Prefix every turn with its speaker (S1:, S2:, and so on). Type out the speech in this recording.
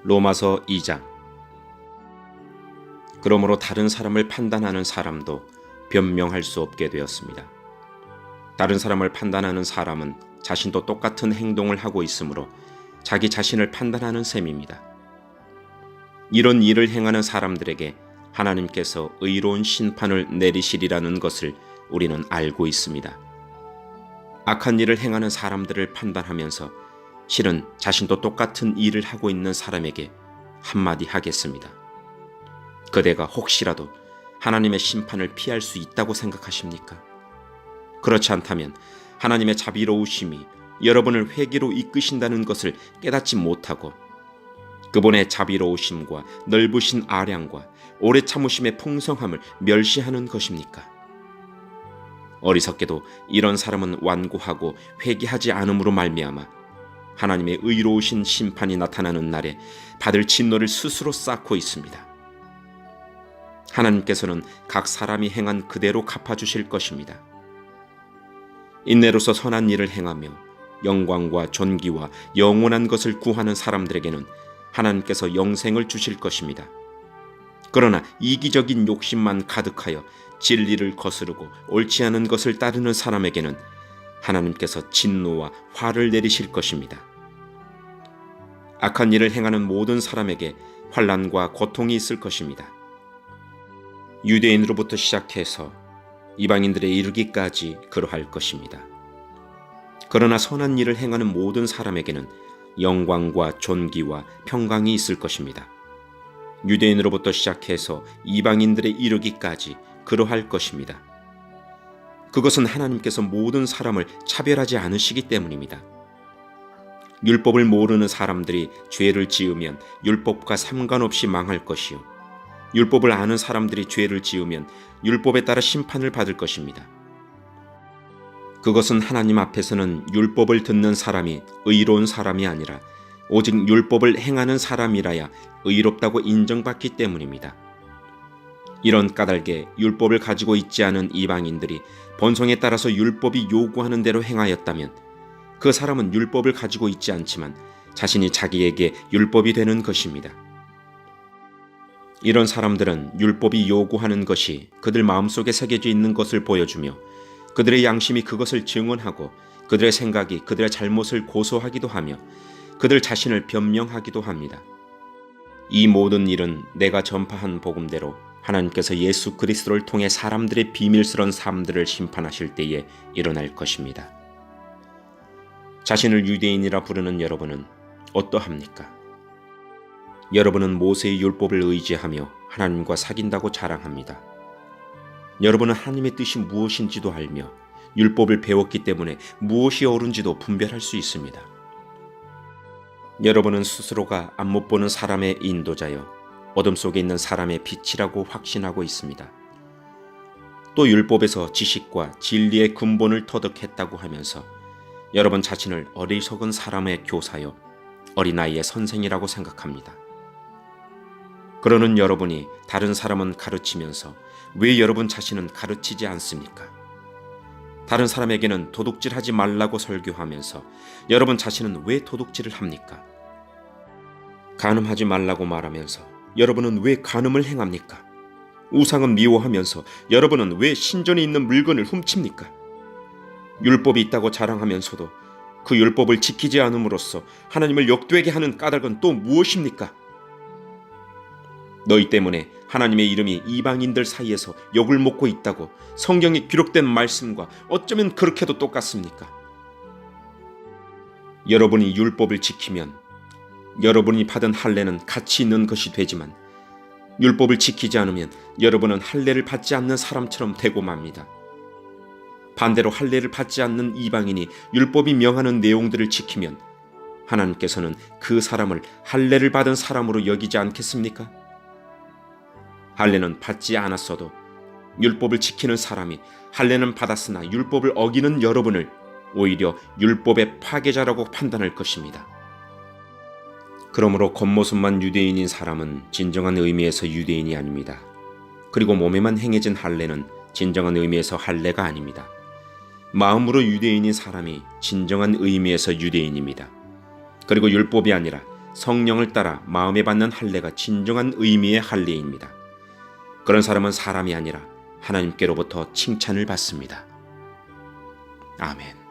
S1: 로마서 2장. 그러므로 다른 사람을 판단하는 사람도 변명할 수 없게 되었습니다. 다른 사람을 판단하는 사람은 자신도 똑같은 행동을 하고 있으므로 자기 자신을 판단하는 셈입니다. 이런 일을 행하는 사람들에게 하나님께서 의로운 심판을 내리시리라는 것을 우리는 알고 있습니다. 악한 일을 행하는 사람들을 판단하면서 실은 자신도 똑같은 일을 하고 있는 사람에게 한마디 하겠습니다. 그대가 혹시라도 하나님의 심판을 피할 수 있다고 생각하십니까? 그렇지 않다면 하나님의 자비로우심이 여러분을 회개로 이끄신다는 것을 깨닫지 못하고 그분의 자비로우심과 넓으신 아량과 오래 참으심의 풍성함을 멸시하는 것입니까? 어리석게도 이런 사람은 완고하고 회개하지 않음으로 말미암아 하나님의 의로우신 심판이 나타나는 날에 받을 진노를 스스로 쌓고 있습니다. 하나님께서는 각 사람이 행한 그대로 갚아주실 것입니다. 인내로서 선한 일을 행하며 영광과 존귀와 영원한 것을 구하는 사람들에게는 하나님께서 영생을 주실 것입니다. 그러나 이기적인 욕심만 가득하여 진리를 거스르고 옳지 않은 것을 따르는 사람에게는 하나님께서 진노와 화를 내리실 것입니다. 악한 일을 행하는 모든 사람에게 환난과 고통이 있을 것입니다. 유대인으로부터 시작해서 이방인들에 이르기까지 그러할 것입니다. 그러나 선한 일을 행하는 모든 사람에게는 영광과 존귀와 평강이 있을 것입니다. 유대인으로부터 시작해서 이방인들에 이르기까지 그러할 것입니다. 그것은 하나님께서 모든 사람을 차별하지 않으시기 때문입니다. 율법을 모르는 사람들이 죄를 지으면 율법과 상관없이 망할 것이요, 율법을 아는 사람들이 죄를 지으면 율법에 따라 심판을 받을 것입니다. 그것은 하나님 앞에서는 율법을 듣는 사람이 의로운 사람이 아니라 오직 율법을 행하는 사람이라야 의롭다고 인정받기 때문입니다. 이런 까닭에 율법을 가지고 있지 않은 이방인들이 본성에 따라서 율법이 요구하는 대로 행하였다면 그 사람은 율법을 가지고 있지 않지만 자신이 자기에게 율법이 되는 것입니다. 이런 사람들은 율법이 요구하는 것이 그들 마음속에 새겨져 있는 것을 보여주며 그들의 양심이 그것을 증언하고 그들의 생각이 그들의 잘못을 고소하기도 하며 그들 자신을 변명하기도 합니다. 이 모든 일은 내가 전파한 복음대로 하나님께서 예수 그리스도를 통해 사람들의 비밀스러운 삶들을 심판하실 때에 일어날 것입니다. 자신을 유대인이라 부르는 여러분은 어떠합니까? 여러분은 모세의 율법을 의지하며 하나님과 사귄다고 자랑합니다. 여러분은 하나님의 뜻이 무엇인지도 알며 율법을 배웠기 때문에 무엇이 옳은지도 분별할 수 있습니다. 여러분은 스스로가 안 못 보는 사람의 인도자여 어둠 속에 있는 사람의 빛이라고 확신하고 있습니다. 또 율법에서 지식과 진리의 근본을 터득했다고 하면서 여러분 자신을 어리석은 사람의 교사여 어린아이의 선생이라고 생각합니다. 그러는 여러분이 다른 사람은 가르치면서 왜 여러분 자신은 가르치지 않습니까? 다른 사람에게는 도둑질하지 말라고 설교하면서 여러분 자신은 왜 도둑질을 합니까? 간음하지 말라고 말하면서 여러분은 왜 간음을 행합니까? 우상은 미워하면서 여러분은 왜 신전에 있는 물건을 훔칩니까? 율법이 있다고 자랑하면서도 그 율법을 지키지 않음으로써 하나님을 욕되게 하는 까닭은 또 무엇입니까? 너희 때문에 하나님의 이름이 이방인들 사이에서 욕을 먹고 있다고 성경에 기록된 말씀과 어쩌면 그렇게도 똑같습니까? 여러분이 율법을 지키면 여러분이 받은 할례는 가치 있는 것이 되지만 율법을 지키지 않으면 여러분은 할례를 받지 않는 사람처럼 되고 맙니다. 반대로 할례를 받지 않는 이방인이 율법이 명하는 내용들을 지키면 하나님께서는 그 사람을 할례를 받은 사람으로 여기지 않겠습니까? 할례는 받지 않았어도 율법을 지키는 사람이 할례는 받았으나 율법을 어기는 여러분을 오히려 율법의 파괴자라고 판단할 것입니다. 그러므로 겉모습만 유대인인 사람은 진정한 의미에서 유대인이 아닙니다. 그리고 몸에만 행해진 할례는 진정한 의미에서 할례가 아닙니다. 마음으로 유대인인 사람이 진정한 의미에서 유대인입니다. 그리고 율법이 아니라 성령을 따라 마음에 받는 할례가 진정한 의미의 할례입니다. 그런 사람은 사람이 아니라 하나님께로부터 칭찬을 받습니다. 아멘.